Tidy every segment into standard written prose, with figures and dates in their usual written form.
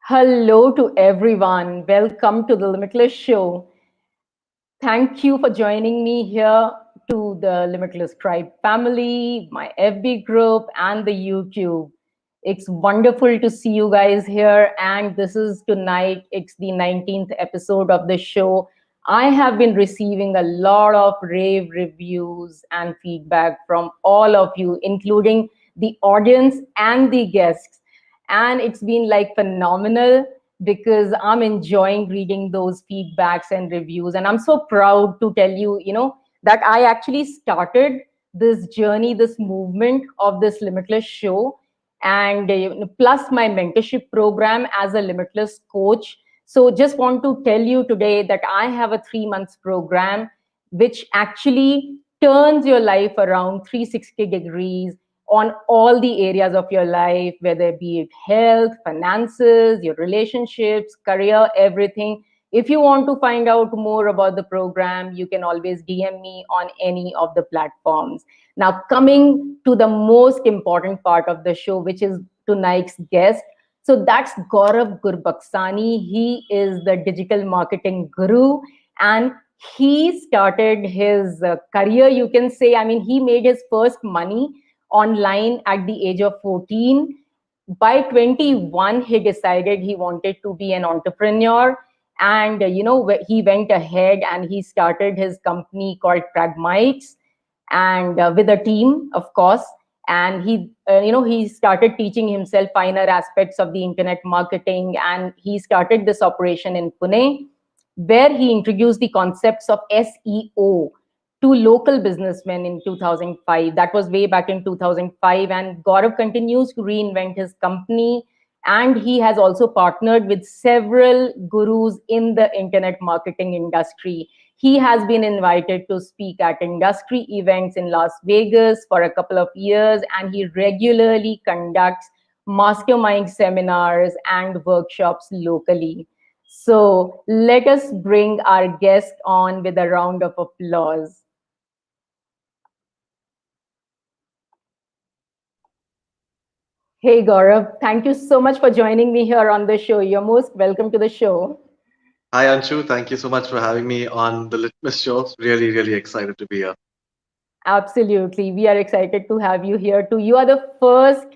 Hello to everyone. Welcome to the Limitless show. Thank you for joining me here to the Limitless Tribe family, my FB group, and the YouTube. It's wonderful to see you guys here. And this is tonight, it's the 19th episode of the show. I have been receiving a lot of rave reviews and feedback from all of you, including the audience and the guests. And it's been like phenomenal because I'm enjoying reading those feedbacks and reviews. And I'm so proud to tell you, that I actually started this journey, this movement of this Limitless show, and plus my mentorship program as a Limitless coach. So just want to tell you today that I have a 3 months program which actually turns your life around 360 degrees on all the areas of your life, whether it be it health, finances, your relationships, career, everything. If you want to find out more about the program, you can always DM me on any of the platforms. Now, coming to the most important part of the show, which is tonight's guest. So that's Gaurav Gurbaxani. He is the digital marketing guru, and he started his career, you can say. I mean, he made his first money online at the age of 14. By 21, he decided he wanted to be an entrepreneur. And, he went ahead and he started his company called Pragmites, and with a team, of course. And he started teaching himself finer aspects of the internet marketing. And he started this operation in Pune, where he introduced the concepts of SEO to local businessmen in 2005. That was way back in 2005. And Gaurav continues to reinvent his company. And he has also partnered with several gurus in the internet marketing industry. He has been invited to speak at industry events in Las Vegas for a couple of years, and he regularly conducts mastermind seminars and workshops locally. So let us bring our guest on with a round of applause. Hey Gaurav, thank you so much for joining me here on the show. You're most welcome to the show. Hi, Anshu. Thank you so much for having me on the Litmus show. Really, really excited to be here. Absolutely. We are excited to have you here too. You are the first,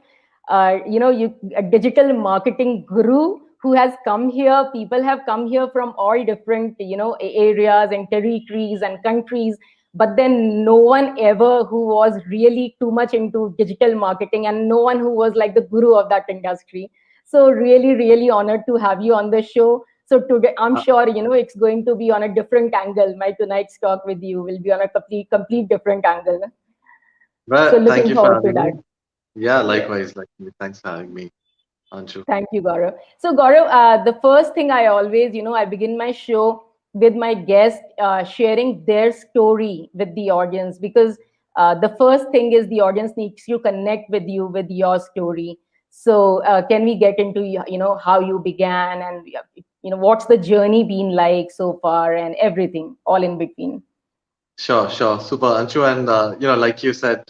a digital marketing guru who has come here. People have come here from all different, areas and territories and countries. But then no one ever who was really too much into digital marketing, and no one who was like the guru of that industry. So really, really honored to have you on the show. So today, I'm Uh, sure it's going to be on a different angle. My tonight's talk with you will be on a complete different angle. So well, thank looking you for forward to having that. me. Yeah, Yes. likewise. Thanks for having me, Anshu. Thank you, Gaurav. So, Gaurav, the first thing I always, I begin my show with my guest sharing their story with the audience, because the first thing is the audience needs to connect with you with your story. So, can we get into, how you began, and, what's the journey been like so far, and everything, all in between? Sure, sure. Super, Anshu. And, like you said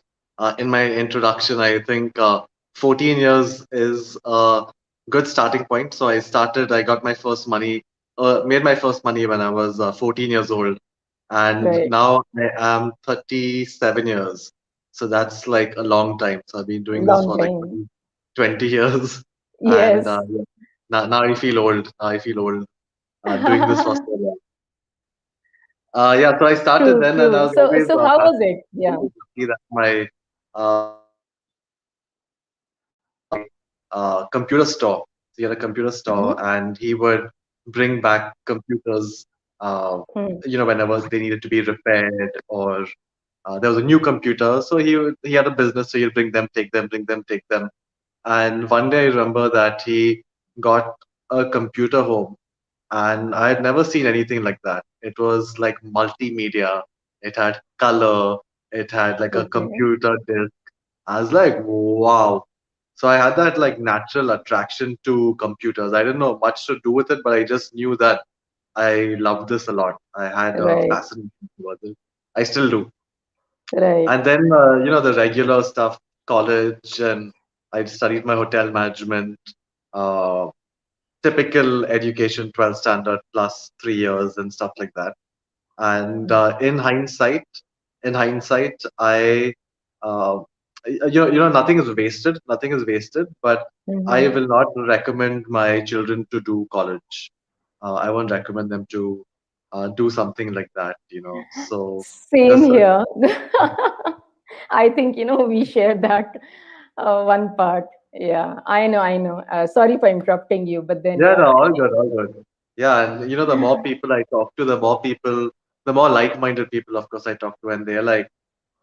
in my introduction, I think 14 years is a good starting point. So I got my first money, made my first money when I was 14 years old. And Right. now I am 37 years. So that's like a long time. So I've been doing this Long for like time. 20 years. And Yes. yeah, now I feel old. Now I feel old doing this for so long. Yeah, so I started True, then, and I true. was So, always so how was it? fascinated. Yeah. Always lucky that my computer store. So he had a computer store, Hmm. and he would bring back computers, uh, Hmm. whenever they needed to be repaired or there was a new computer. So he had a business, so he'd bring them, take them, bring them, take them. And one day I remember that he got a computer home, and I had never seen anything like that. It was like multimedia. It had color. It had like a Okay. computer disk. I was like, wow. So I had that like natural attraction to computers. I didn't know much to do with it, but I just knew that I loved this a lot. I had a Right. fascination towards it. I still do. Right. And then, the regular stuff, college, and I studied my hotel management. Uh, typical education, 12 standard plus 3 years and stuff like that. And in hindsight, uh, nothing is wasted. Nothing is wasted. But I Mm-hmm. will not recommend my children to do college. I won't recommend them to do something like that. So Same that's here. I think, we share that one part. Yeah, I know, I know. Sorry for interrupting you, but then, yeah, no, yeah. all good, all good. Yeah, and the more people I talk to, the more like-minded people, of course, I talk to, and they're like,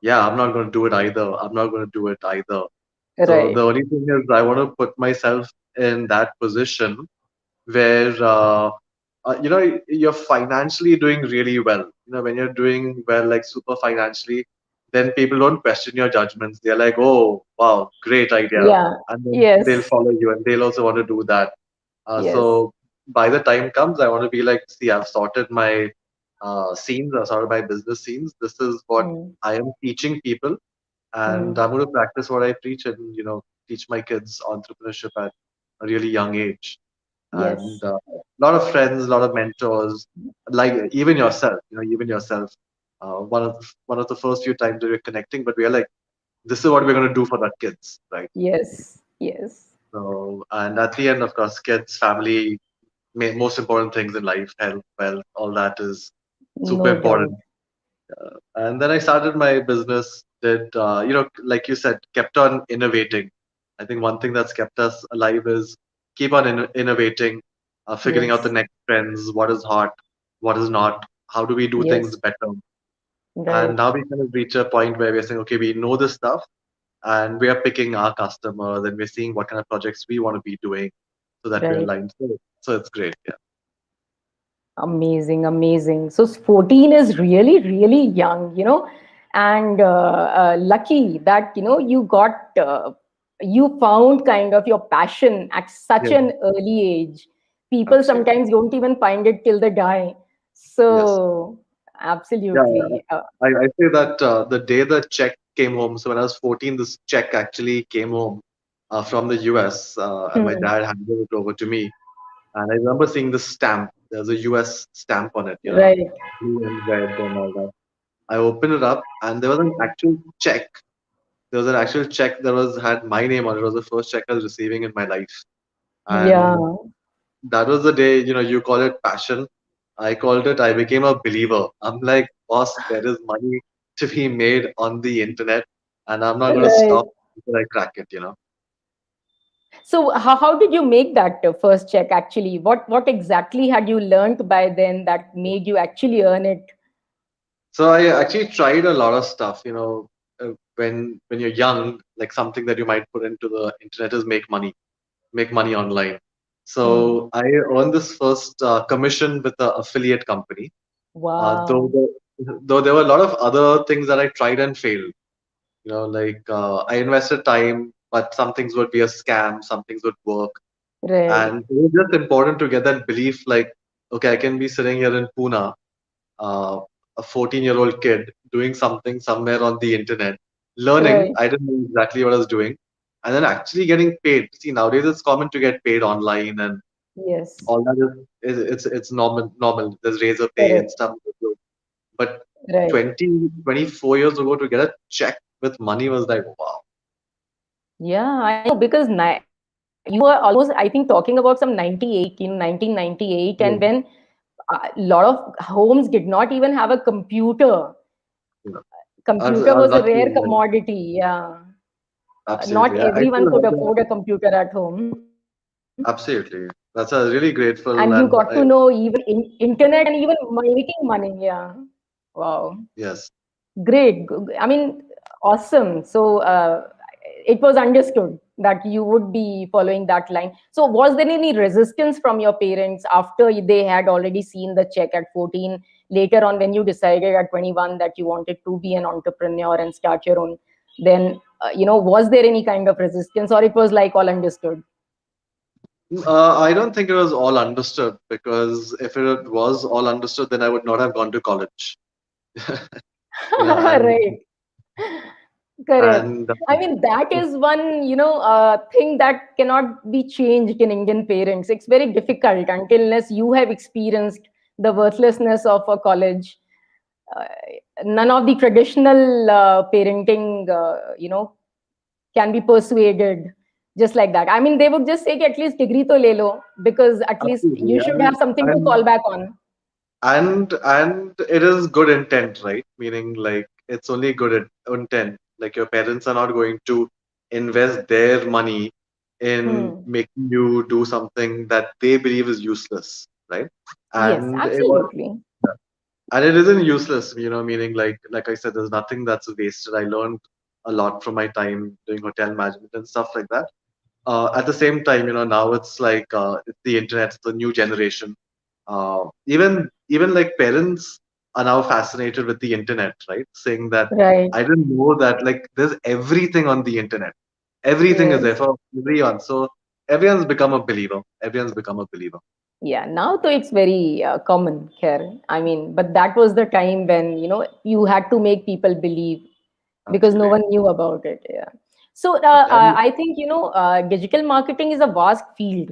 yeah, I'm not going to do it either. I'm not going to do it either. So Right. the only thing is, I want to put myself in that position where you're financially doing really well. When you're doing well, like super financially, then people don't question your judgments. They're like, oh, wow, great idea, Yeah. and then they'll Yes. follow you, and they'll also want to do that. Yes. So by the time comes, I want to be like, see, I've sorted my scenes, I've sorted my business scenes. This is what Mm. I am teaching people, and Mm. I'm going to practice what I preach, and teach my kids entrepreneurship at a really young age. And Yes. a lot of friends, a lot of mentors, like even yourself. One of the first few times that we're connecting, but we're like, this is what we're going to do for the kids, right? Yes. Yes. So, and at the end, of course, kids, family, most important things in life, health, wealth, all that is super No doubt. important. And then I started my business, did, like you said, kept on innovating. I think one thing that's kept us alive is keep on innovating, figuring out the Yes. next trends, what is hot, what is not, how do we do things Yes. better. And Right. now we kind of reach a point where we're saying, okay, we know this stuff and we are picking our customers and we're seeing what kind of projects we want to be doing so that we're Right. aligned. So it's great. Yeah. Amazing, amazing. So 14 is really, really young, and lucky that, you found kind of your passion at such Yeah. an early age. People Absolutely. sometimes don't even find it till they die. Yes. So, Yeah, absolutely. I say that the day the check came home, so when I was 14, this check actually came home from the US, and my Hmm. dad handed it over to me. And I remember seeing the stamp. There's a US stamp on it, Right. blue and red and all that. I opened it up, and there was an actual check. There was an actual check that had my name on it. It was the first check I was receiving in my life, Yeah. and that was the day, you call it passion. I called it, I became a believer. I'm like, boss, there is money to be made on the internet, and I'm not going to Right. stop until I crack it. So how did you make that first check actually? What exactly had you learned by then that made you actually earn it? So I actually tried a lot of stuff, when you're young, like something that you might put into the internet is make money online. Hmm. So I earned this first commission with an affiliate company. Uh, though, Wow. the, though there were a lot of other things that I tried and failed. Like I invested time, but some things would be a scam, some things would work. Right. And it was just important to get that belief like, okay, I can be sitting here in Pune, uh, a 14-year-old kid doing something somewhere on the internet, learning. Right. I didn't know exactly what I was doing. And then actually getting paid. See, nowadays it's common to get paid online and Yes. all that it's normal. There's razor pay and Correct. stuff. But Right. 24 years ago to get a check with money was like, wow. Yeah, I know because you were almost, I think, talking about some 98, 1998, Yeah, and when a lot of homes did not even have a computer. yeah. Computer I was was a lucky. rare Yeah, commodity. Yeah. absolutely. Not I everyone still could have that. afford a computer at home. Absolutely. That's a really grateful And you and got to know even internet and even making money. Yeah. Wow. yes. Great. I mean, awesome. So it was understood that you would be following that line. So was there any resistance from your parents after they had already seen the check at 14, later on when you decided at 21 that you wanted to be an entrepreneur and start your own? Then, was there any kind of resistance, or it was like all understood? I don't think it was all understood because if it was all understood, then I would not have gone to college. Yeah, and Right. Correct. And I mean, that is one, thing that cannot be changed in Indian parents. It's very difficult until unless you have experienced the worthlessness of a college. Uh, None of the traditional parenting, can be persuaded just like that. I mean, they would just say, at least degree to le lo, because at least absolutely, you should have something to fall back on. and it is good intent, right? Meaning like it's only good intent. Like your parents are not going to invest their money in Hmm. making you do something that they believe is useless, right? Yes, And it was, absolutely. and it isn't useless, meaning like I said, there's nothing that's wasted. I learned a lot from my time doing hotel management and stuff like that. At the same time, now it's like it's the internet, it's the new generation. Even like parents are now fascinated with the internet, right? Saying that Right. I didn't know that like there's everything on the internet. Everything is there Yes. for everyone. So everyone's become a believer. Everyone's become a believer. Yeah, now though it's very common here. I mean, but that was the time when you had to make people believe because no Absolutely. one knew about it. Yeah. So And I think digital marketing is a vast field.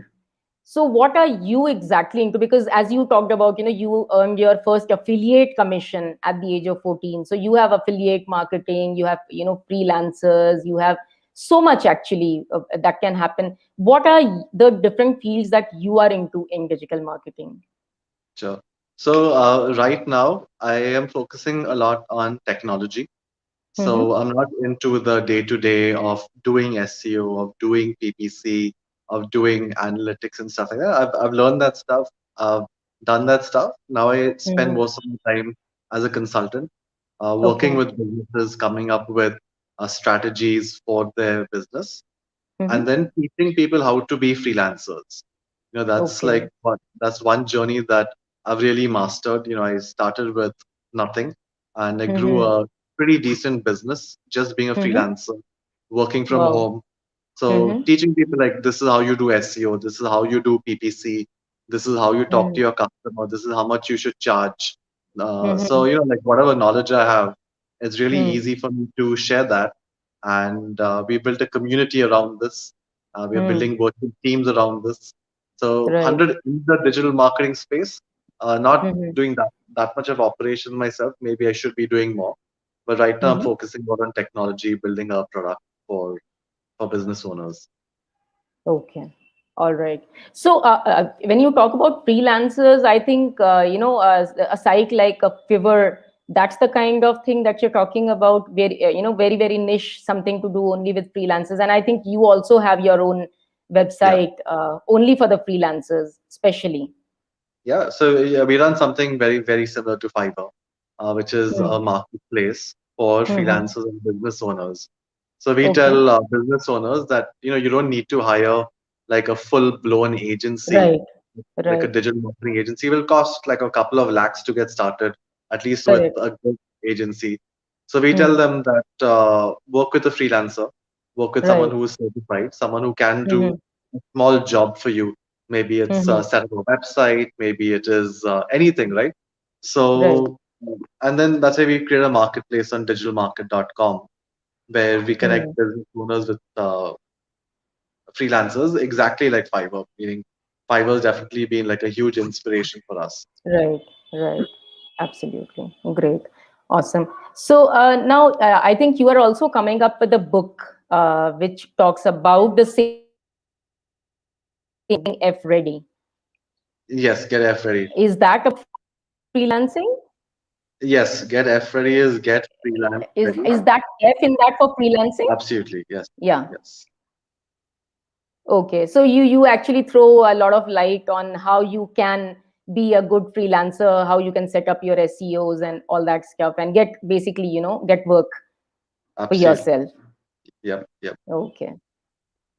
So what are you exactly into? Because as you talked about, you earned your first affiliate commission at the age of 14. So you have affiliate marketing, you have, freelancers, you have so much actually that can happen. What are the different fields that you are into in digital marketing? sure. So right now I am focusing a lot on technology. Mm-hmm. So I'm not into the day to day of doing SEO, of doing PPC, of doing analytics and stuff like that. I've learned that stuff. I've done that stuff. Now I spend Mm-hmm. most of my time as a consultant, working Okay. with businesses, coming up with strategies for their business, and Mm-hmm. then teaching people how to be freelancers. That's Okay. like that's one journey that I've really mastered. I started with nothing, and I grew Mm-hmm. a pretty decent business just being a Mm-hmm. freelancer, working from Wow. home. So Mm-hmm. teaching people like this is how you do SEO, this is how you do PPC, this is how you talk to Mm-hmm. your customer, this is how much you should charge. So Mm-hmm. like whatever knowledge I have, it's really Mm-hmm. easy for me to share that. And we built a community around this. We are Mm. building virtual teams around this. So Right. 100 in the digital marketing space. Not Mm-hmm. doing that much of operation myself. Maybe I should be doing more. But right now I'm Mm-hmm. focusing more on technology, building a product for business owners. Okay. All right. So, when you talk about freelancers, I think, a site like a Fiverr, that's the kind of thing that you're talking about, very, very, very niche, something to do only with freelancers. And I think you also have your own Yeah. website, only for the freelancers, especially. Yeah, so yeah, we run something very, very similar to Fiverr, which is a Mm. marketplace for Mm-hmm. freelancers and business owners. So we Okay. tell business owners that you don't need to hire like a full-blown agency, Right. like a Right. digital marketing agency will cost like a couple of lakhs to get started, at least with Correct. a good agency. So we tell Mm. them that work with a freelancer, work with someone Right. who is certified, someone who can do Mm-hmm. a small job for you. Maybe it's Mm-hmm. set up a website, maybe it is anything, right? Right. So, and then that's why we create a marketplace on digitalmarket.com where we connect Mm. business owners with freelancers exactly like Fiverr, meaning Fiverr's definitely been like a huge inspiration for us. Right, right. Absolutely. Great. Awesome. So now I think you are also coming up with a book which talks about the same F ready. Yes, get F ready. Is that a freelancing? Yes, get F ready is get freelance ready. Is that F in that for freelancing? Absolutely. Yes. Yeah. Yes. Okay. So you actually throw a lot of light on how you can be a good freelancer, how you can set up your SEOs and all that stuff and get basically, get work for Absolutely. yourself. Yep. Yep. Okay.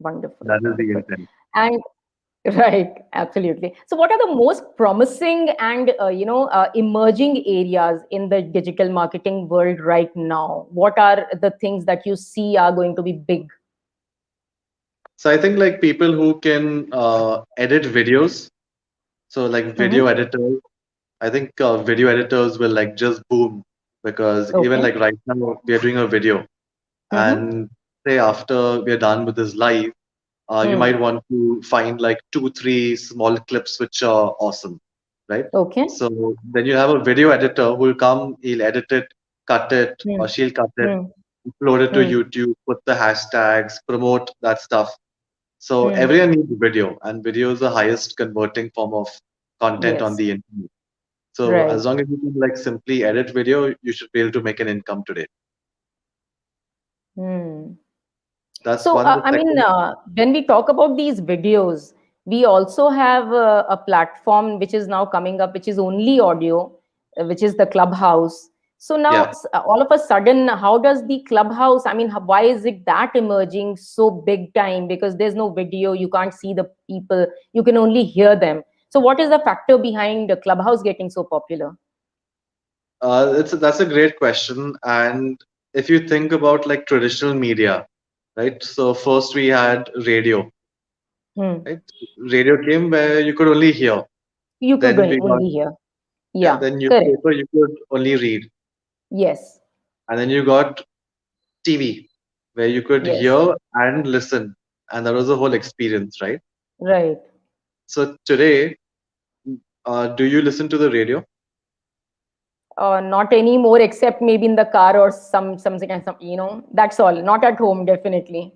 Wonderful, That is the wonderful. intent. And right, absolutely. So, what are the most promising and emerging areas in the digital marketing world right now? What are the things that you see are going to be big? So I think like people who can edit videos, so like video Mm-hmm. editors, I think video editors will like just boom because even Okay. like right now we are doing a video. Mm-hmm. and say after we are done with this live, you Hmm. might want to find like two, three small clips which are awesome, right? Okay. So then you have a video editor who will come, he'll edit it, cut it, Hmm. or she'll cut it, Hmm. upload it to Hmm. YouTube, put the hashtags, promote that stuff. So Hmm. everyone needs video, and video is the highest converting form of content on Yes. the internet. So Right. as long as you can like simply edit video, you should be able to make an income today. Hmm. That's So, one. The second, when we talk about these videos, we also have a platform which is now coming up, which is only audio, which is the Clubhouse. So now, yeah. all of a sudden, how does the Clubhouse? I mean, why is it that emerging so big time? Because there's no video, you can't see the people, you can only hear them. So, what is the factor behind the Clubhouse getting so popular? That's a great question. And if you think about like traditional media, right? So first we had radio, Hmm. right? Radio came where you could only hear. You could Then we got, only hear. yeah, Yeah, then correct. newspaper you could only read. Yes, And then you got TV, where you could yes, hear and listen. And that was the whole experience, right? right. So today, do you listen to the radio? Not anymore, except maybe in the car or something, and some, that's all. Not at home, definitely.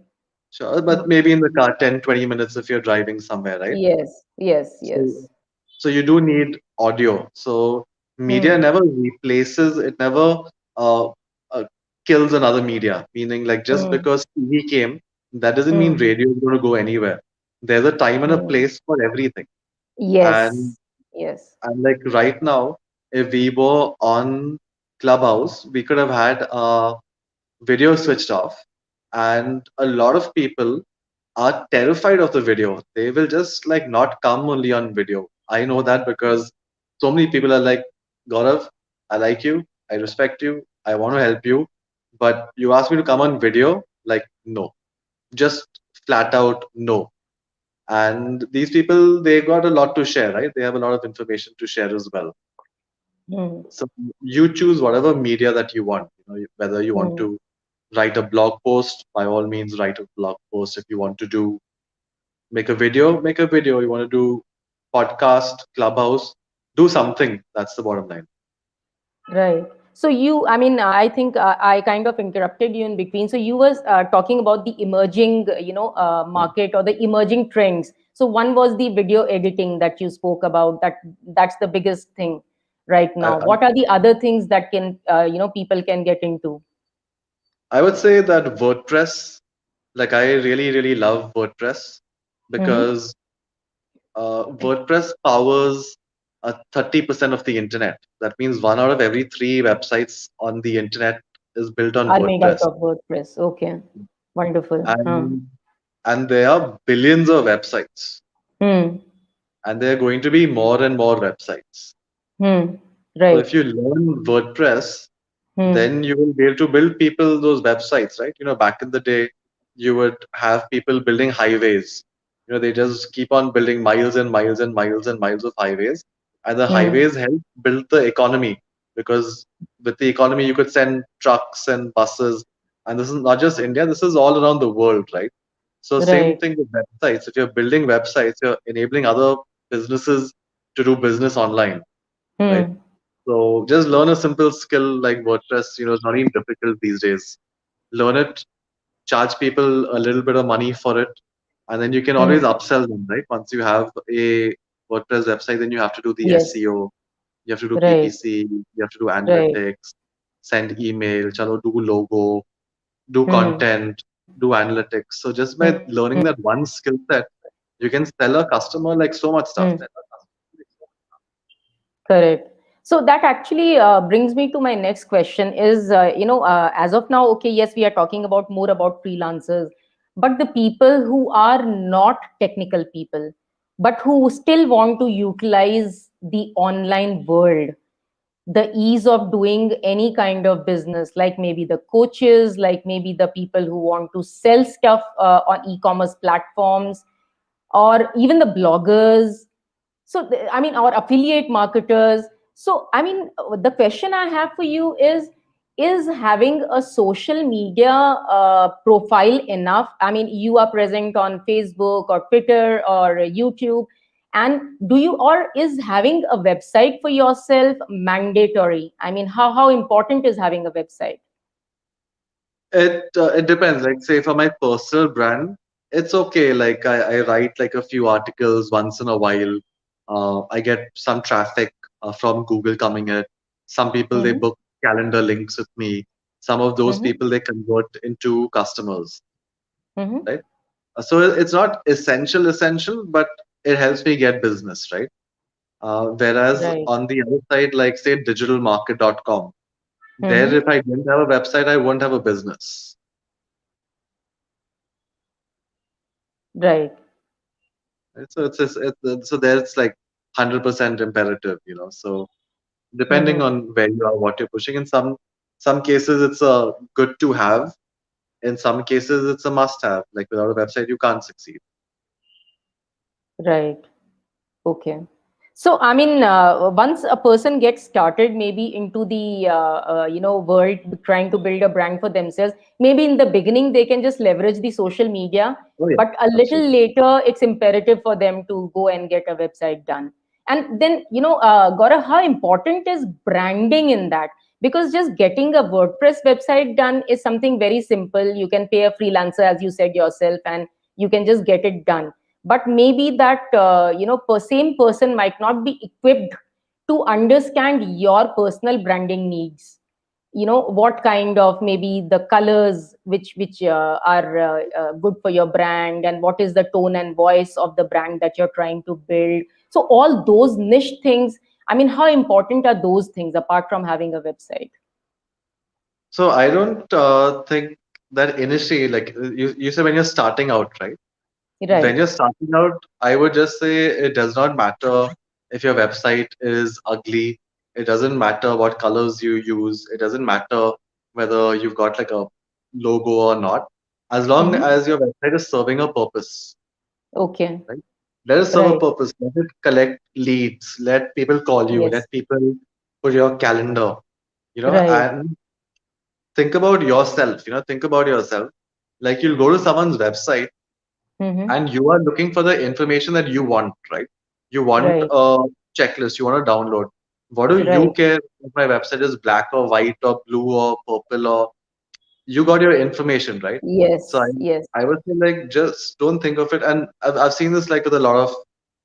Sure, but Mm. maybe in the car 10, 20 minutes if you're driving somewhere, right? Yes, yes, So yes. so you do need audio. So media Hmm. never replaces, it never uh, uh, kills another media. Meaning, like just Hmm. because TV came, that doesn't mean Hmm. radio is going to go anywhere. There's a time and a Hmm. place for everything. And Yes, yes. and like right now, if we were on Clubhouse, we could have had video switched off, and a lot of people are terrified of the video. They will just like not come only on video. I know that because so many people are like, Gaurav, I like you, I respect you, I want to help you, but you ask me to come on video, like no, just flat out no. And these people, they got a lot to share, right? They have a lot of information to share as well. Hmm. So you choose whatever media that you want. Whether you want Hmm. to write a blog post, by all means write a blog post. If you want to do make a video, make a video. You want to do podcast, Clubhouse, do something. That's the bottom line. Right. So I mean, I think I kind of interrupted you in between. So you was talking about the emerging, market or the emerging trends. So one was the video editing that you spoke about. That's the biggest thing right I, now. I, What are the other things that can, people can get into? I would say that WordPress, like I really, really love WordPress Mm-hmm. because WordPress powers 30% of the internet. That means one out of every three websites on the internet is built on Are made out WordPress. of WordPress. Okay. Wonderful. Huh. And and there are billions of websites, Hmm. and there are going to be more and more websites. Hmm. So Right. if you learn WordPress, Hmm. then you will be able to build people those websites, right? Back in the day, you would have people building highways. They just keep on building miles and miles and miles and miles of highways, and the Hmm. highways help build the economy because with the economy you could send trucks and buses, and this is not just India, this is all around the world, right? So same Right. thing with websites. If you're building websites, you're enabling other businesses to do business online, right? Hmm. So just learn a simple skill like WordPress. It's not even difficult these days. Learn it, charge people a little bit of money for it, and then you can always Hmm. upsell them, right? Once you have a WordPress website, then you have to do the Yes. SEO, you have to do Right. PPC, you have to do Right. analytics, send email, chalo, do logo, do Hmm. content, do analytics. So just by Hmm. learning that one skill set, you can sell a customer like so much stuff. Hmm. Correct. So that actually brings me to my next question is, as of now, okay, yes, we are talking about more about freelancers, but the people who are not technical people, but who still want to utilize the online world, the ease of doing any kind of business, like maybe the coaches, like maybe the people who want to sell stuff on e-commerce platforms, or even the bloggers, so I mean our affiliate marketers. So I mean, the question I have for you is is having a social media profile enough? I mean, you are present on Facebook or Twitter or YouTube, and do you, or is having a website for yourself mandatory? I mean, how important is having a website? It depends. Like say for my personal brand, it's okay. Like I write like a few articles once in a while. I get some traffic from Google coming in. Some people they Mm-hmm. book calendar links with me. Some of those Mm-hmm. people they convert into customers, Mm-hmm. right? So it's not essential, but it helps me get business, right? Whereas Right. on the other side, like say digitalmarket.com, there Mm-hmm. if I didn't have a website, I wouldn't have a business. Right. Right? So so there's like 100% imperative, So depending Mm-hmm. on where you are, what you're pushing, in some cases it's a good to have. In some cases it's a must have. Like without a website, you can't succeed. Right. Okay. So, I mean, once a person gets started, maybe into the world, trying to build a brand for themselves, maybe in the beginning they can just leverage the social media, Oh yeah, but a little absolutely. later it's imperative for them to go and get a website done. And then, Gaurav, how important is branding in that? Because just getting a WordPress website done is something very simple. You can pay a freelancer, as you said yourself, and you can just get it done. But maybe that same person might not be equipped to understand your personal branding needs. What kind of, maybe the colors which are good for your brand, and what is the tone and voice of the brand that you're trying to build. So all those niche things, I mean, how important are those things apart from having a website? So I don't think that initially, like you said, when you're starting out, right? When Right. you're starting out, I would just say it does not matter if your website is ugly. It doesn't matter what colors you use. It doesn't matter whether you've got like a logo or not. As long Mm-hmm. as your website is serving a purpose, Okay. right? Let it serve a Right. purpose. Let it collect leads. Let people call you. Yes. Let people put your calendar, Right. and think about yourself. Think about yourself. Like you'll go to someone's website Mm-hmm. and you are looking for the information that you want, right? You want Right. a checklist, you want to download. What do you Right. care if my website is black or white or blue or purple, or you got your information, right? So Yes. Yes. I would say like just don't think of it. And I've seen this like with a lot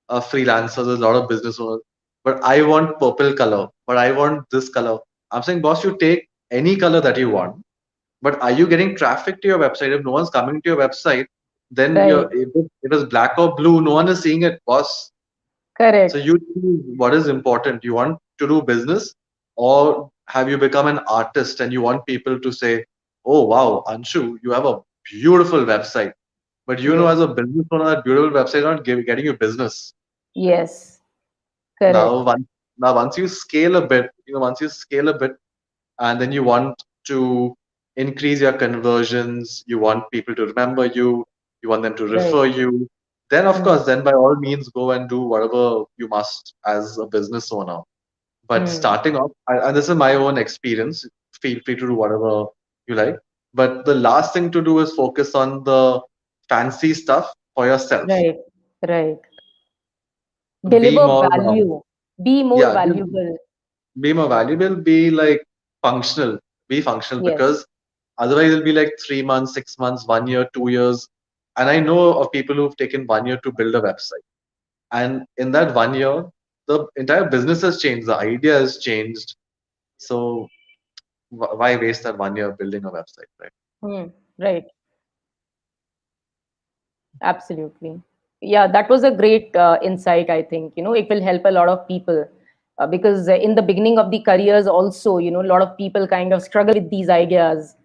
of freelancers, a lot of business owners. But I want purple color, but I want this color. I'm saying, boss, you take any color that you want, but are you getting traffic to your website? If no one's coming to your website, then Right. if it's black or blue, no one is seeing it, boss. So Correct. you choose what is important. You want to do business, or have you become an artist and you want people to say, "Oh wow, Anshu, you have a beautiful website." But as Yes. a business owner, that beautiful website is not getting you business. Yes. Now, Correct. once you scale a bit, once you scale a bit, and then you want to increase your conversions, you want people to remember you want them to Right. refer you, then of Hmm. course, then by all means go and do whatever you must as a business owner. But Hmm. starting off, and this is my own experience, feel free to do whatever you like. But the last thing to do is focus on the fancy stuff for yourself. Right. Right. Be Deliver more, value. Be more yeah, valuable. be more valuable, be like functional, be functional, Yes. because otherwise it'll be like 3 months, 6 months, 1 year, 2 years. And I know of people who've taken 1 year to build a website. And in that 1 year, the entire business has changed, the idea has changed. So why waste that 1 year building a website, right? Hmm. Right. Absolutely. Yeah, that was a great insight, I think. It will help a lot of people because in the beginning of the careers, also, a lot of people kind of struggle with these ideas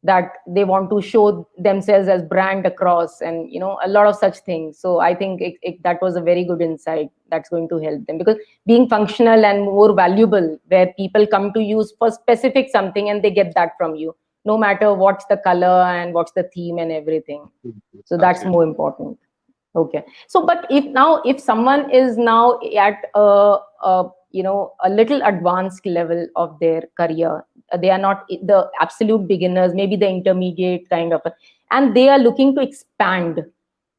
that they want to show themselves as brand across, and a lot of such things. So I think that was a very good insight that's going to help them, because being functional and more valuable, where people come to use for specific something and they get that from you, no matter what's the color and what's the theme and everything. So that's Absolutely. more important. Okay. So, but if someone is now at a little advanced level of their career, they are not the absolute beginners, maybe the intermediate kind of, and they are looking to expand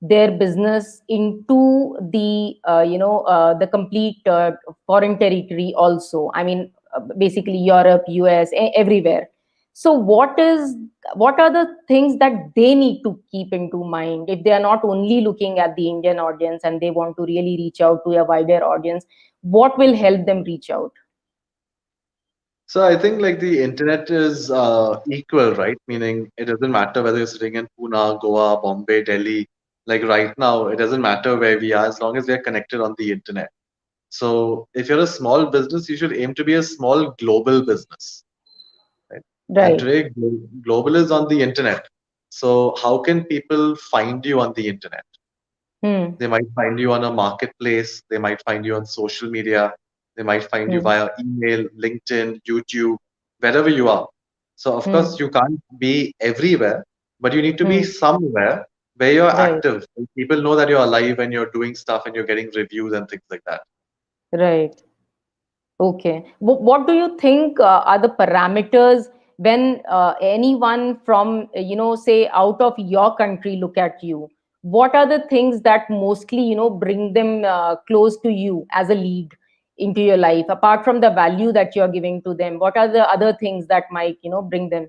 their business into the complete foreign territory also. I mean, basically Europe, US, everywhere. So what are the things that they need to keep into mind if they are not only looking at the Indian audience and they want to really reach out to a wider audience? What will help them reach out? So I think like the internet is equal, right? Meaning it doesn't matter whether you're sitting in Pune, Goa, Bombay, Delhi. Like right now, it doesn't matter where we are as long as we are connected on the internet. So if you're a small business, you should aim to be a small global business, right? And Right. today, global is on the internet. So how can people find you on the internet? Hmm. They might find you on a marketplace. They might find you on social media. They might find you Hmm. via email, LinkedIn, YouTube, wherever you are. So, of Hmm. course, you can't be everywhere, but you need to be Hmm. somewhere where you're Right. active. People know that you're alive and you're doing stuff and you're getting reviews and things like that. Right. Okay. What do you think are the parameters when anyone from, say out of your country look at you? What are the things that mostly, bring them close to you as a lead into your life? Apart from the value that you're giving to them, what are the other things that might, bring them?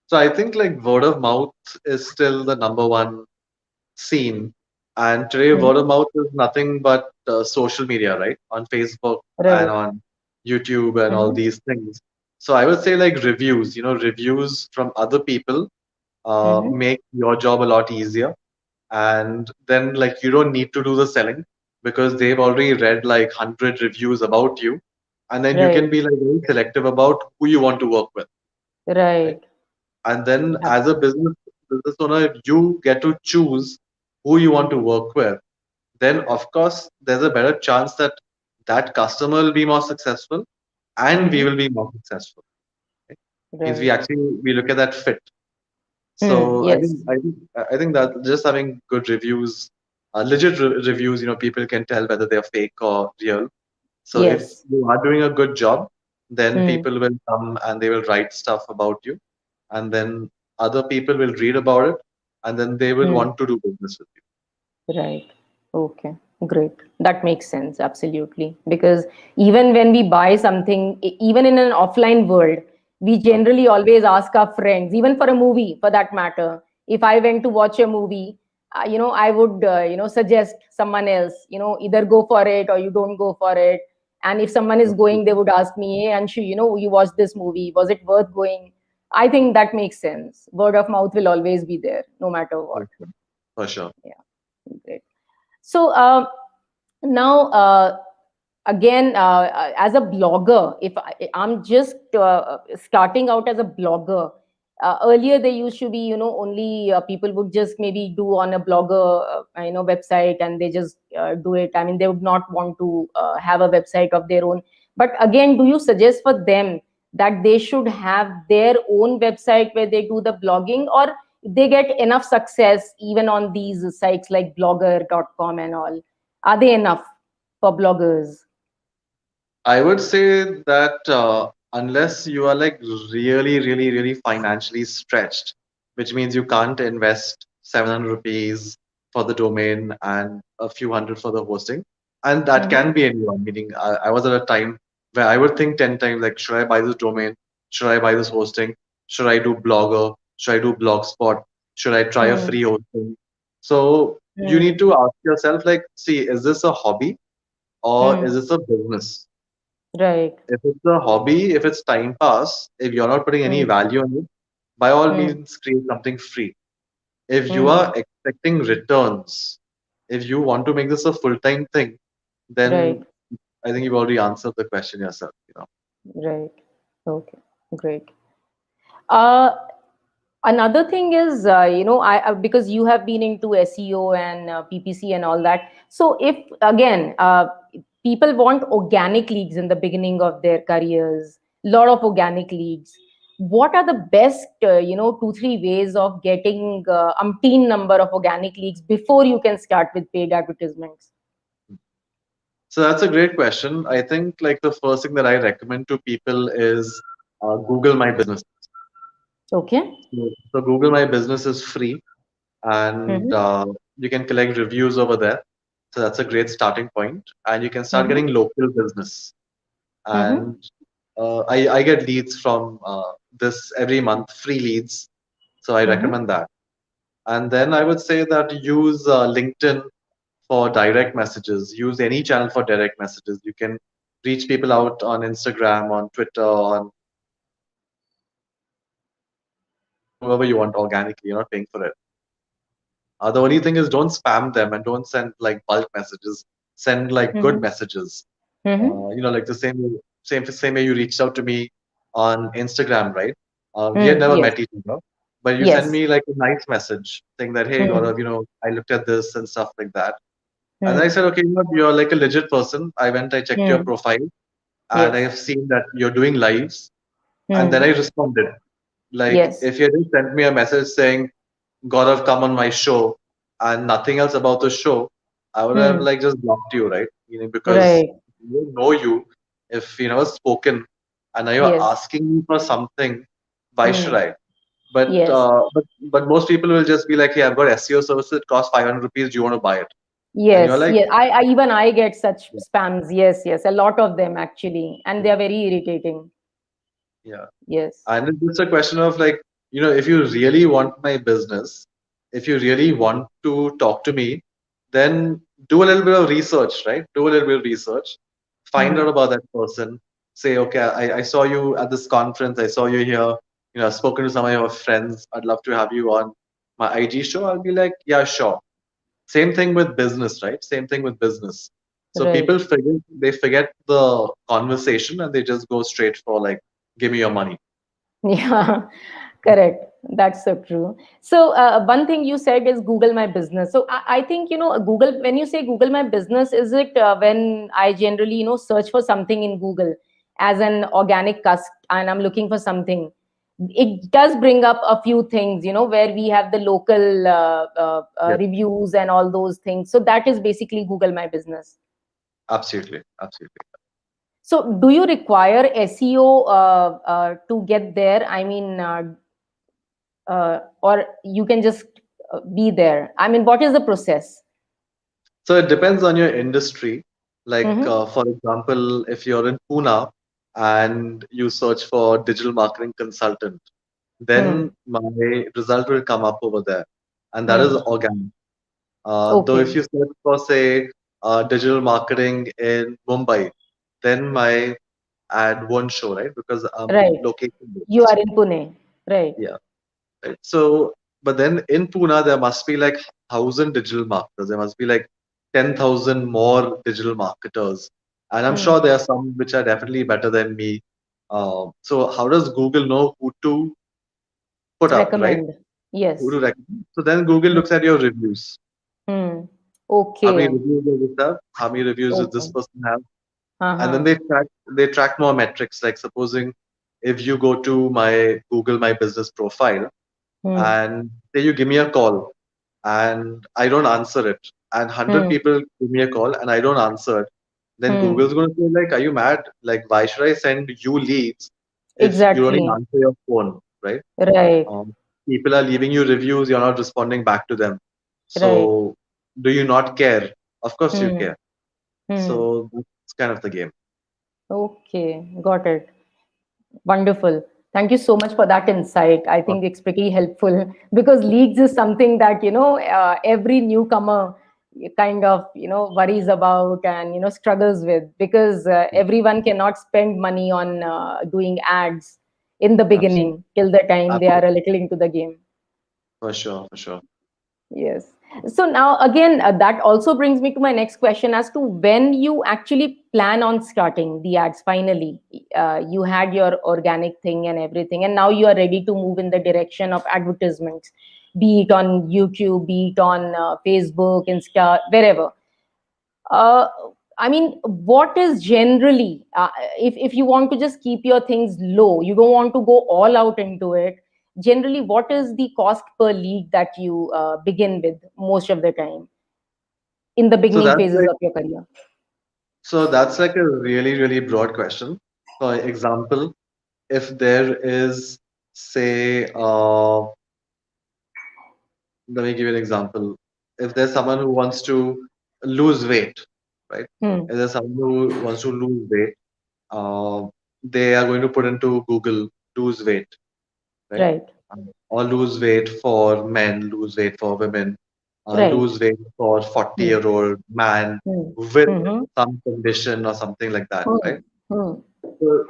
So, I think like word of mouth is still the number one scene. And today, word Hmm. of mouth is nothing but social media, right? On Facebook and Right. on YouTube and all Hmm. these things. So I would say like reviews, reviews from other people Hmm. make your job a lot easier. And then like you don't need to do the selling because they've already read like 100 reviews about you. And then you Right. can be like very selective about who you want to work with, right? Right. And then as a Absolutely. business owner, if you get to choose who you want to work with, then of course there's a better chance that that customer will be more successful and we Hmm. will be more successful. Right? Means we Right. actually we look at that fit. Hmm. So Yes. I think that just having good reviews, legit reviews, people can tell whether they're fake or real. So if Yes. you are doing a good job, then Hmm. people will come and they will write stuff about you, and then other people will read about it, and then they will Hmm. want to do business with you. Right. Okay. Great. That makes sense. Absolutely. Because even when we buy something, even in an offline world, we generally always ask our friends, even for a movie for that matter. If I went to watch a movie, I would, suggest someone else, either go for it or you don't go for it. And if someone is going, they would ask me, hey, Anshu, you watched this movie. Was it worth going? I think that makes sense. Word of mouth will always be there, no matter what. For sure. For sure. Yeah. Great. So now, again, as a blogger, if I'm just starting out as a blogger, earlier they used to be, only people would just maybe do on a blogger, website, and they just do it. I mean, they would not want to have a website of their own. But again, do you suggest for them that they should have their own website where they do the blogging, or they get enough success even on these sites like blogger.com and all? Are they enough for bloggers? I would say that unless you are like really, really, really financially stretched, which means you can't invest 700 rupees for the domain and a few hundred for the hosting, and that Hmm. can be anyone. Meaning, I was at a time where I would think 10 times like, should I buy this domain? Should I buy this hosting? Should I do Blogger? Should I do Blogspot? Should I try a Hmm. free hosting? So you need Hmm. to ask yourself, like, see, is this a hobby or is Hmm. this a business? Right. If it's a hobby, if it's time pass, if you're not putting any Hmm. value on it, by all Hmm. means create something free. If you Hmm. are expecting returns, if you want to make this a full-time thing, Right. then I think you've already answered the question yourself. Right. Okay. Great. Uh, Another thing is, because you have been into SEO and PPC and all that. So if again, people want organic leads in the beginning of their careers, lot of organic leads. What are the best, 2 3 ways of getting umpteen number of organic leads before you can start with paid advertisements? So that's a great question. I think like the first thing that I recommend to people is Google My Business. Okay. So Google My Business is free, and Mm-hmm. you can collect reviews over there. So that's a great starting point, and you can start Mm-hmm. getting local business. Mm-hmm. And I get leads from this every month, free leads. So I Mm-hmm. recommend that. And then I would say that use LinkedIn for direct messages. Use any channel for direct messages. You can reach people out on Instagram, on Twitter, on whoever you want organically. You're not paying for it. The only thing is don't spam them and don't send like bulk messages. Send like good Mm-hmm. messages. Mm-hmm. Like the same way you reached out to me on Instagram, right? We had Mm, never yes. met each other, but you send Yes. me like a nice message saying that, hey, Mm, Gaurav, I looked at this and stuff like that. And I mm, said, okay, you're like a legit person. I checked your mm, profile, and I yes. have seen that you're doing lives. And then I Mm, responded. Like, yes. if you had just sent me a message saying, Gaurav, come on my show, and nothing else about the show, I would have Mm, like just blocked you, right? Because right. I don't know you. If you never spoken, and now you're Yes. asking me for something, why should Mm, I? But yes. uh, but but most people will just be like, hey, I've got SEO services. It costs 500 rupees. Do you want to buy it? And you're Yes. like, Yes. I even I get such yeah, spams. Yes. Yes. A lot of them actually, and they are very irritating. yeah. Yes. And it's just a question of like, if you really want my business, if you really want to talk to me, then do a little bit of research, right? Do a little bit of research, find out Mm, about that person. Say, okay, I saw you at this conference, I saw you here, I've spoken to some of your friends. I'd love to have you on my IG show. I'll be like, yeah, sure. Same thing with business, right? Same thing with business. So right. people forget the conversation and they just go straight for like, give me your money. Yeah, correct. That's so true. So, one thing you said is Google My Business. So, I think, Google, when you say Google My Business, is it when I generally, search for something in Google as an organic cust and I'm looking for something? It does bring up a few things, where we have the local Yeah, reviews and all those things. So, that is basically Google My Business. absolutely, absolutely. So, do you require SEO to get there? I mean, or you can just be there? I mean, what is the process? So it depends on your industry. Like, Mm-hmm. for example, if you're in Pune and you search for digital marketing consultant, then Hmm. my result will come up over there, and that is Hmm. organic. Though if Okay. you search for, say, digital marketing in Mumbai, then my ad won't show, right? Because I'm Right. location You based. are in Pune. Right. Yeah. Right. So, but then in Pune, there must be like 1,000 digital marketers. There must be like 10,000 more digital marketers. And I'm sure Hmm. there are some which are definitely better than me. So, how does Google know who to put up, right? Recommend. Who Yes. to recommend? So then Google Hmm. looks at your reviews. Hmm. How many Okay. reviews does this have? How many reviews does this Okay. person have? And then Uh-huh. they track more metrics. Like supposing if you go to my Google My Business profile Hmm. and say you give me a call and I don't answer it, and 100 Hmm. people give me a call and I don't answer it, then Hmm. Google's going to say like, "Are you mad? Like, why should I send you leads if you don't even Exactly. answer your phone, right? Right. Um, People are leaving you reviews, you're not responding back to them. Right. So, do you not care? Of course you Hmm. care. Hmm. So that's kind of the game. Okay. Got it. Wonderful. Thank you so much for that insight. I Uh, think it's pretty helpful because leagues is something that, every newcomer kind of, worries about and, struggles with because everyone cannot spend money on doing ads in the Absolutely, beginning till the time they are absolutely, a little into the game. for sure, for sure. Yes. So now again, that also brings me to my next question as to when you actually plan on starting the ads finally. You had your organic thing and everything, and now you are ready to move in the direction of advertisements, be it on YouTube, be it on Facebook, Insta, wherever. Uh, I mean, what is generally, if you want to just keep your things low, you don't want to go all out into it. Generally, what is the cost per lead that you begin with most of the time in the So beginning that's phases like of your career? so that's like a really, really broad question. For example, if there is, say, let me give you an example. If there's someone who wants to lose weight, right? Hmm. If there's someone who wants to lose weight, uh, they are going to put into Google lose weight, right? Right. Or lose weight for men, lose weight for women, Right. lose weight for Hmm. 40-year-old man Hmm. with Hmm. some condition or something like that, Hmm. right? Hmm.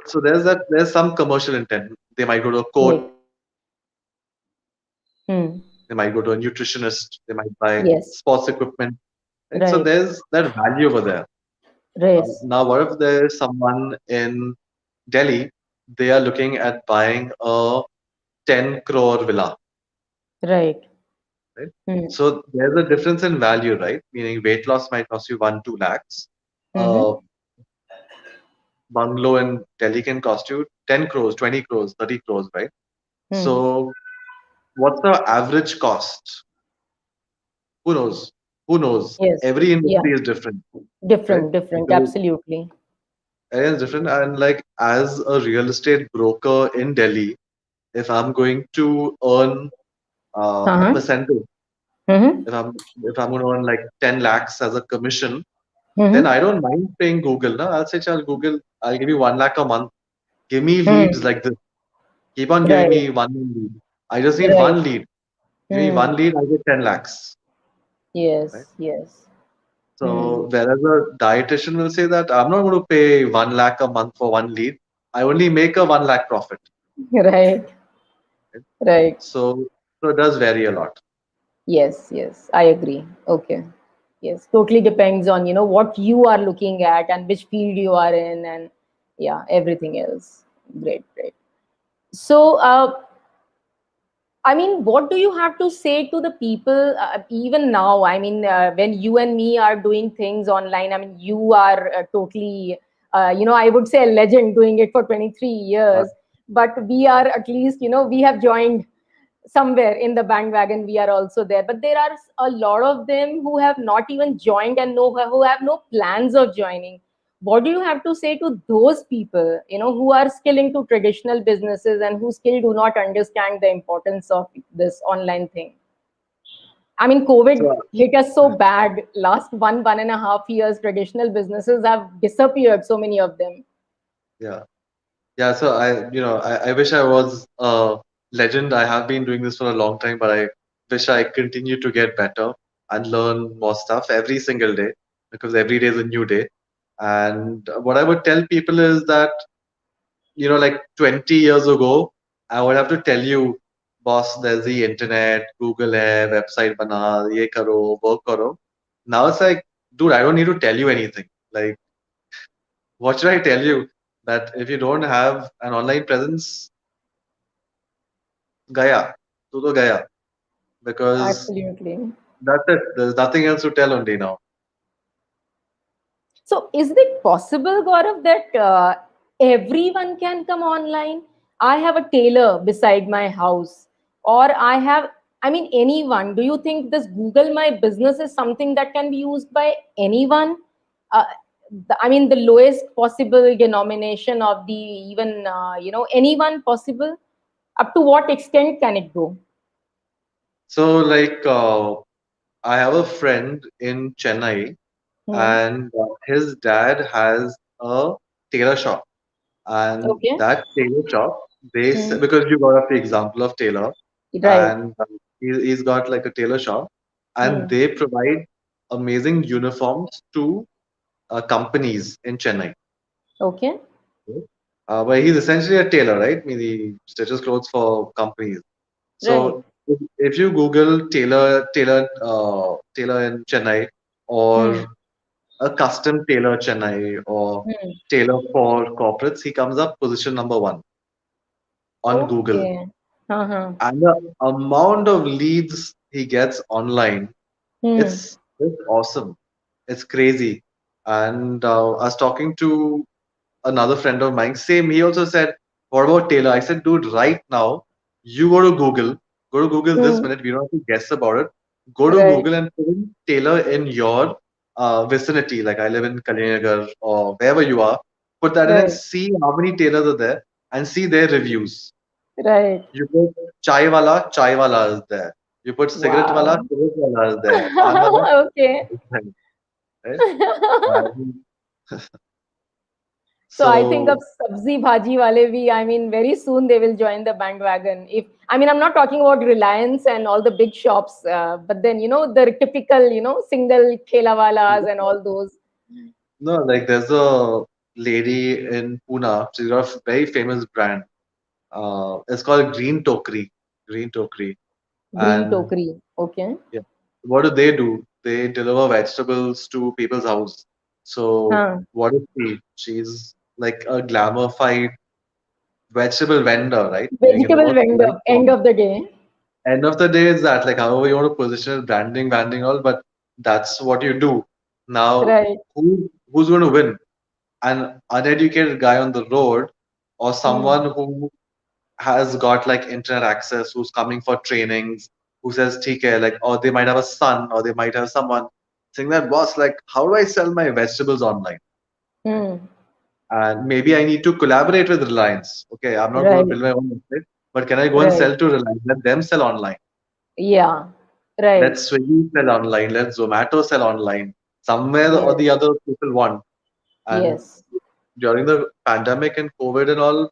So there's some commercial intent. They might go to a coach, Right. they might go to a nutritionist, they might buy Hmm. sports equipment, right? So Yes. there's that value over Right. there. Now, what if Race. there's someone in Delhi, they are looking at buying a 10 crore villa, Right. right? Hmm. So there's a difference in value, right? Meaning weight loss might cost you 1, 2 lakhs. Hmm. A bungalow in Delhi can cost you 10 crores, 20 crores, 30 crores, right? Hmm. So what's the average cost? Who knows? Who knows? Yes. Every Yeah. industry is different, right? Different. Different. Because Absolutely. everything is different. And like as a real estate broker in Delhi, if I'm going to earn a Uh-huh. percentage, Hmm. if I'm if I'm going to earn like 10 lakhs as a commission, then I Hmm. don't mind paying Google. No? I'll say, Chal, Google, I'll give you 1 lakh a month. Give me leads Hmm. like this. Keep on giving Right. me one lead. I just need Right. one lead. Give me Hmm. one lead, I get 10 lakhs. Right? Yes. Yes. Hmm. So whereas a dietitian will say that I'm not going to pay 1 lakh a month for one lead. I only make a 1 lakh profit. Right. Right? Right. So so it does vary a lot. Yes. Yes. I agree. Okay. Yes. Totally depends on, what you are looking at and which field you are in, and yeah, everything else. Great. Great. So, I mean, what do you have to say to the people even now? I mean, when you and me are doing things online, I mean, you are totally, I would say a legend doing it for 23 Uh, years, but we are at least, we have joined somewhere in the bandwagon. We are also there, but there are a lot of them who have not even joined and who have no plans of joining. What do you have to say to those people, who are still into traditional businesses and who still do not understand the importance of this online thing? I mean, COVID so hit us so bad. Last 1.5 years, traditional businesses have disappeared, so many of them. yeah. Yeah, so I wish I was a legend. I have been doing this for a long time, but I wish I continue to get better and learn more stuff every single day because every day is a new day. And what I would tell people is that, like 20 years ago, I would have to tell you, boss, there's the internet, Google hai, website bana, ye karo, work karo. Now it's like, dude, I don't need to tell you anything. Like, what should I tell you? That if you don't have an online presence, Gaya, tu to Gaya, because Absolutely. that's it. There's nothing else to tell only now. So, is it possible, Gaurav, that everyone can come online? I have a tailor beside my house, or I mean, anyone. Do you think this Google My Business is something that can be used by anyone? Uh, I mean, the lowest possible denomination of the even, anyone possible? Up to what extent can it go? So, like, I have a friend in Chennai, Hmm. and his dad has a tailor shop. And Okay. that tailor shop, Hmm. because you got up the example of tailor, Right. and he's got like a tailor shop, and Hmm. they provide amazing uniforms to companies in Chennai. Okay. But he's essentially a tailor, right? I mean, he stitches clothes for companies. Right. So if you Google tailor in Chennai, or Hmm. a custom tailor Chennai, or Hmm. tailor for corporates, he comes up position number one on Google. Okay. Uh-huh. And the amount of leads he gets online, Hmm. it's awesome. It's crazy. And I was talking to another friend of mine, same, he also said, what about Taylor? I said, dude, right now, you go to Google this Hmm. minute, we don't have to guess about it. Go to Right. Google and put in Taylor in your vicinity, like I live in Kalinagar or wherever you are, put that in and Right. see how many tailors are there, and see their reviews. Right. You put chai wala is there. You put Wow. cigarette wala is there. Pan wala Okay. is there, right? And So I think of so sabzi bhaji wale bhi, I mean, very soon they will join the bandwagon. If I mean, I'm not talking about Reliance and all the big shops, but then the typical, single khela walas and all those. no, like there's a lady in Pune. She's got a very famous brand. It's called Green Tokri. Green Tokri. Green And Tokri. Okay. yeah, what do? They deliver vegetables to people's house. So Huh. what is she? She's like a glamorified vegetable vendor, right? In the Vegetable most vendor. polite End form. of the day. End of the day is that like however you want to position it, branding all, but that's what you do. Now, Right. who's going to win? An uneducated guy on the road or Hmm. someone who has got like internet access, who's coming for trainings, who says TK, like, or they might have a son or they might have someone saying that, boss, like, how do I sell my vegetables online? Right? Hmm. And maybe I need to collaborate with Reliance. Okay, I'm not going to Right. build my own website, but can I go and Right. sell to Reliance? Let them sell online. Yeah. Let Right. Swiggy sell online. Let Zomato sell online. Somewhere or Yes. the other, people want. And Yes. during the pandemic and COVID and all,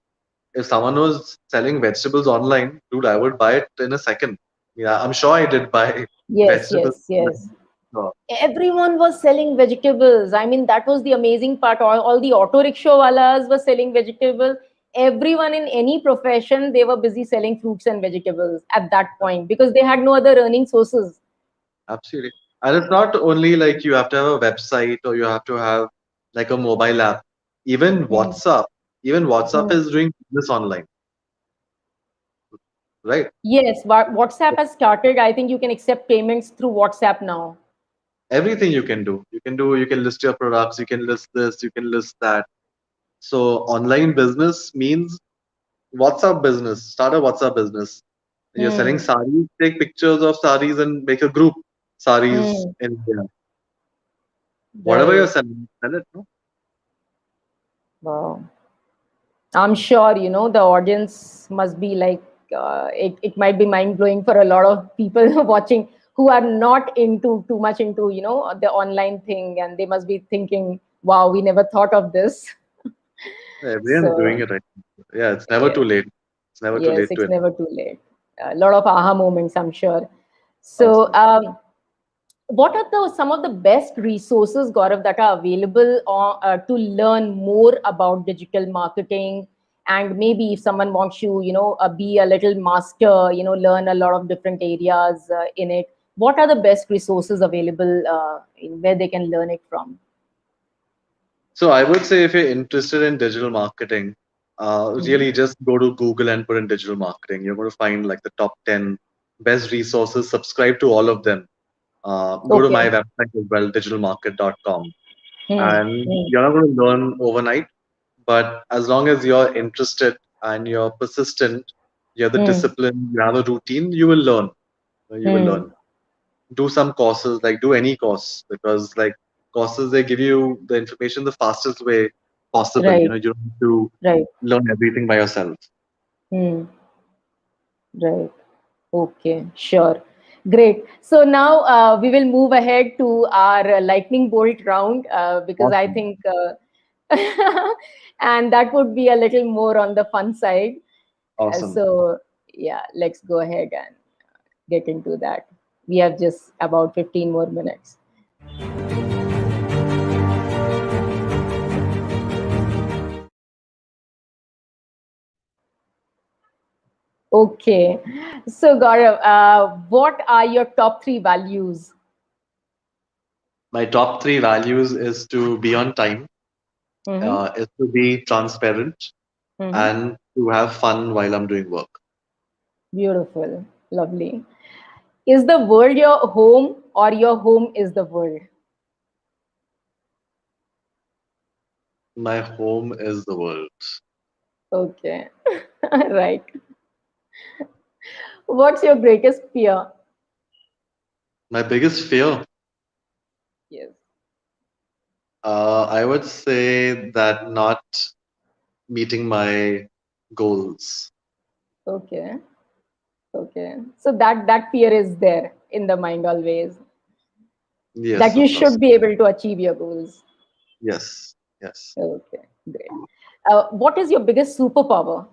if someone was selling vegetables online, dude, I would buy it in a second. Yeah, I'm sure I did buy Yes. vegetables Yes. Yes. online. So, Everyone was selling vegetables. I mean, that was the amazing part. All the auto rickshaw walas were selling vegetables. Everyone in any profession, they were busy selling fruits and vegetables at that point because they had no other earning sources. absolutely. And it's not only like you have to have a website or you have to have like a mobile app. Even Hmm. WhatsApp, even WhatsApp Hmm. is doing business online, right? Yes, WhatsApp has started. I think you can accept payments through WhatsApp now. Everything you can do. You can list your products, you can list this, you can list that. So online business means WhatsApp business. Start a WhatsApp business. You're selling Hmm. saris, take pictures of saris and make a group. Saris Hmm. in India. Whatever you're Right. selling, sell it. No? Wow. I'm sure, the audience must be like, it might be mind blowing for a lot of people watching who are not into too much into, the online thing. And they must be thinking, wow, we never thought of this. Everyone's doing So, it right now. Yeah, it's never too yes, late. It's never too yes, late to it's it. never too late. A lot of aha moments, I'm sure. So, Awesome. what are some of the best resources, Gaurav, that are available to learn more about digital marketing? And maybe if someone wants you, be a little master, learn a lot of different areas in it. What are the best resources available where they can learn it from? So I would say if you're interested in digital marketing, Mhm. really just go to Google and put in digital marketing. You're going to find like the top 10 best resources. Subscribe to all of them. Go to my Okay. website as well, digitalmarket.com. Hmm. And Hmm. you're not going to learn overnight, but as long as you're interested and you're persistent, you have the Hmm. discipline, you have a routine, you will learn. You will Hmm. learn. Do some courses, like do any course, because like courses, they give you the information the fastest way possible. Right. You don't have to Right. learn everything by yourself. Hmm. Right. Okay, sure. Great. So now we will move ahead to our lightning bolt round because I Awesome. think, and that would be a little more on the fun side. Awesome. So, yeah, let's go ahead and get into that. We have just about 15 more minutes. Okay. So, Gaurav, what are your top three values? My top three values is to be on time, Mm-hmm. is to be transparent, Mm-hmm. and to have fun while I'm doing work. Beautiful. Lovely. Is the world your home or your home is the world? My home is the world. Okay. Right. What's your greatest fear? My biggest fear, Yes. I would say that not meeting my goals. Okay. Okay. So that fear is there in the mind always, that Yes, you of course. should be able to achieve your goals. Yes, yes. Okay, great. What is your biggest superpower?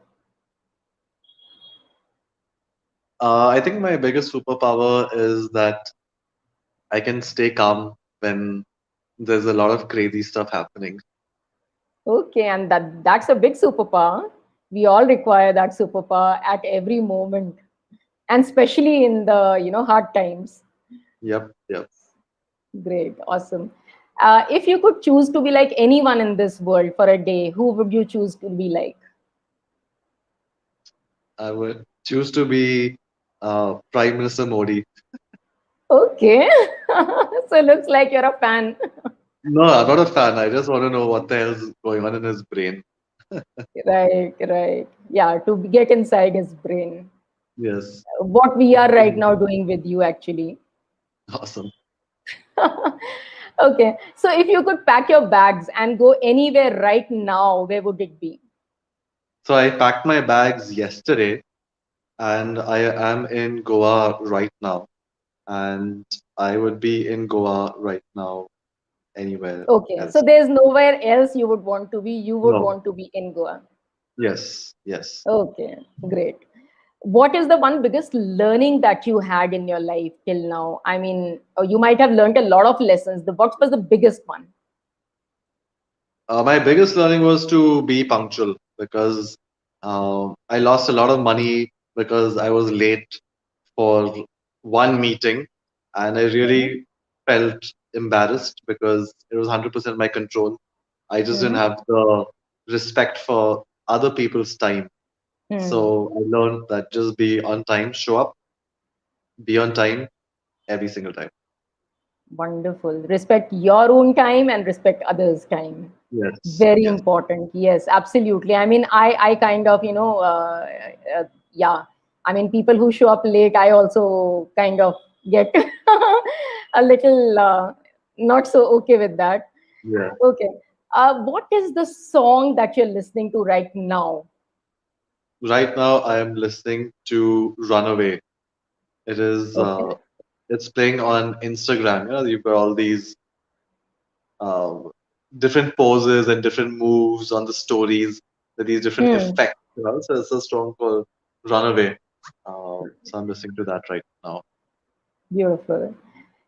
I think my biggest superpower is that I can stay calm when there's a lot of crazy stuff happening. Okay, and that's a big superpower. We all require that superpower at every moment, and especially in the hard times. Yep, yep. Great, awesome. If you could choose to be like anyone in this world for a day, who would you choose to be like? I would choose to be Prime Minister Modi. Okay, so looks like you're a fan. No, I'm not a fan. I just want to know what the hell's going on in his brain. Right, right. Yeah, to get inside his brain. Yes. What we are right now doing with you, actually. Awesome. Okay, so if you could pack your bags and go anywhere right now, where would it be? So I packed my bags yesterday and I am in Goa right now. And I would be in Goa right now anywhere Okay, so else. there's nowhere else you would want to be. You would No. want to be in Goa. Yes, yes. Okay, great. What is the one biggest learning that you had in your life till now? I mean, you might have learned a lot of lessons. What was the biggest one? My biggest learning was to be punctual because I lost a lot of money because I was late for one meeting and I Mm-hmm. really felt embarrassed because it was 100% my control. I just didn't Mm-hmm. have the respect for other people's time. Hmm. So I learned that just be on time, show up, be on time every single time. Wonderful. Respect your own time and respect others' time. Yes, Very yes, important. Yes, absolutely. I mean, I kind of, yeah. I mean, people who show up late, I also kind of get a little not so okay with that. yeah. Okay. What is the song that you're listening to right now? Right now I am listening to Runaway. It is Okay. it's playing on Instagram. You know, you've got all these um, different poses and different moves on the stories, with these different Hmm. effects. You know, so it's a song called Runaway. So I'm listening to that right now. Beautiful.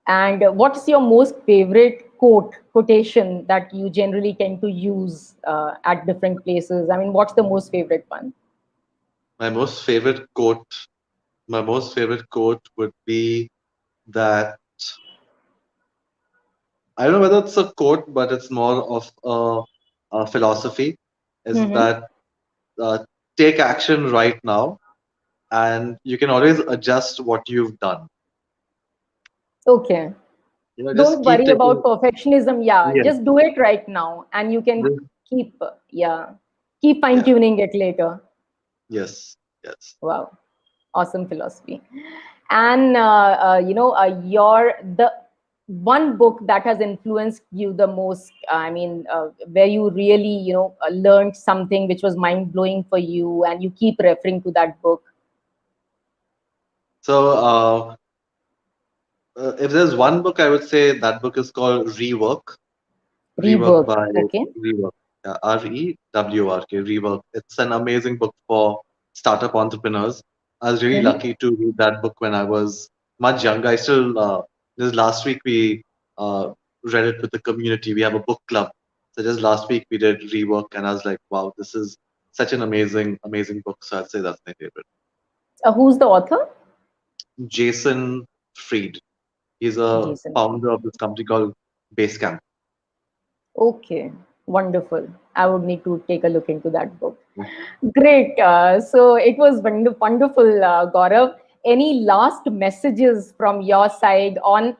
And what's your most favorite quotation that you generally tend to use at different places? I mean, what's the most favorite one? My most favorite quote, my most favorite quote would be that I don't know whether it's a quote, but it's more of a philosophy. Is Mm-hmm. that uh, take action right now, and you can always adjust what you've done. Okay. You know, just Don't keep worry about taking. perfectionism. Yeah, Yes, just do it right now, and you can just- keep, yeah, keep fine yeah, tuning it later. yes, yes. Wow, awesome philosophy. And your the one book that has influenced you the most. I mean, where you really learned something which was mind blowing for you, and you keep referring to that book. So, if there's one book, I would say that book is called Rework. Rework Rework. by Okay. Rework. REWRK. Rework. It's an amazing book for startup entrepreneurs. I was really Mm-hmm. lucky to read that book when I was much younger. I still Just last week we read it with the community. We have a book club. So just last week we did Rework, and I was like, wow, this is such an amazing book. So I'd say that's my favorite. Who's the author? Jason Fried. He's a Jason. founder of this company called Basecamp. Okay, wonderful. I would need to take a look into that book. Great. So it was wonderful, Gaurav. Any last messages from your side on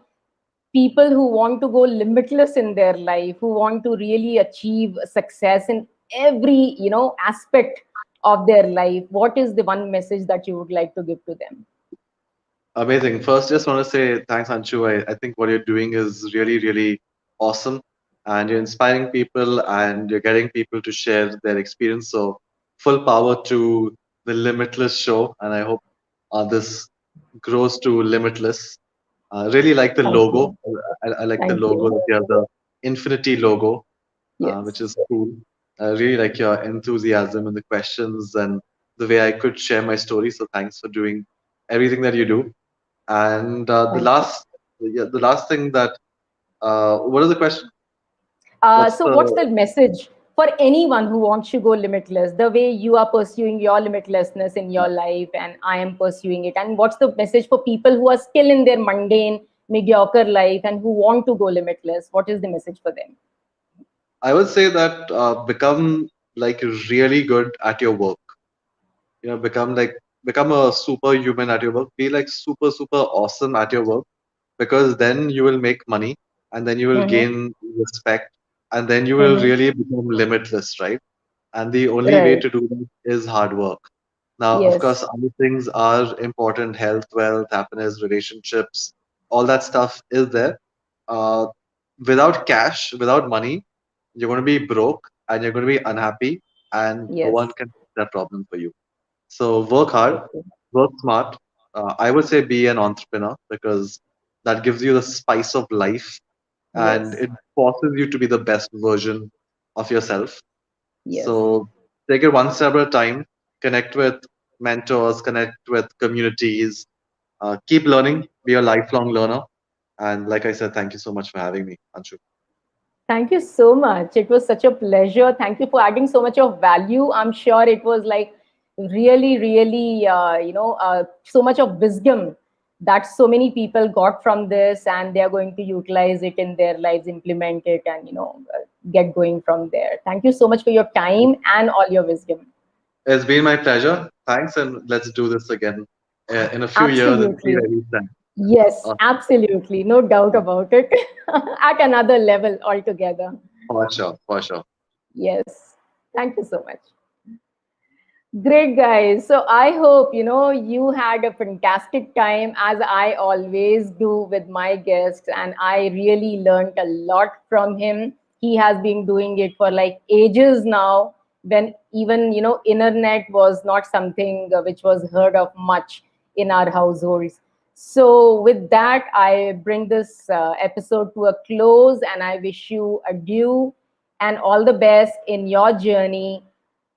people who want to go limitless in their life, who want to really achieve success in every aspect of their life? What is the one message that you would like to give to them? Amazing. First, just want to say thanks, Anshu. I think what you're doing is really awesome. And you're inspiring people and you're getting people to share their experience. So, full power to the Limitless show, and I hope this grows to Limitless. Really like the Thank logo. you. I like the Thank logo you. that you have the infinity logo, which Yes. is cool. I really like your enthusiasm and the questions and the way I could share my story. So thanks for doing everything that you do. And Thank you. the last thing that what is the question? What's So, what's the the message for anyone who wants to go limitless, the way you are pursuing your limitlessness in your life, and I am pursuing it? And what's the message for people who are still in their mundane, mediocre life and who want to go limitless? What is the message for them? I would say that become like really good at your work. Become a superhuman at your work. Be like super awesome at your work, because then you will make money, and then you will Mm-hmm. gain respect, and then you will Mm-hmm. really become limitless, right? And the only way Right. to do that is hard work. Now, of Yes. course, other things are important: health, wealth, happiness, relationships, all that stuff is there. Uh, Without cash, without money, you're going to be broke and you're going to be unhappy, and no one Yes. can fix that problem for you. So work hard, So true. work smart. I would say be an entrepreneur, because that gives you the spice of life, and Yes. it forces you to be the best version of yourself. Yes. So take it one step at a time, connect with mentors, connect with communities, keep learning, be a lifelong learner. And like I said, thank you so much for having me, Anshu. Thank you so much. It was such a pleasure. Thank you for adding so much of value. I'm sure it was like really, really, so much of wisdom that so many people got from this, and they are going to utilize it in their lives, implement it, and get going from there. Thank you so much for your time and all your wisdom. It's been my pleasure. Thanks, and let's do this again in a few years and see Absolutely. where we stand. Yes, Uh, absolutely. No doubt about it. At another level altogether. for sure, for sure. Yes. Thank you so much. Great, guys. So I hope you had a fantastic time, as I always do with my guests, and I really learned a lot from him. He has been doing it for like ages now, when even internet was not something which was heard of much in our households. So with that, I bring this episode to a close, and I wish you adieu and all the best in your journey.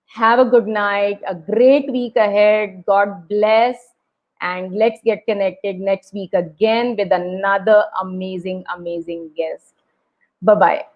Have a good night, a great week ahead. God bless. And let's get connected next week again with another amazing, amazing guest. Bye bye.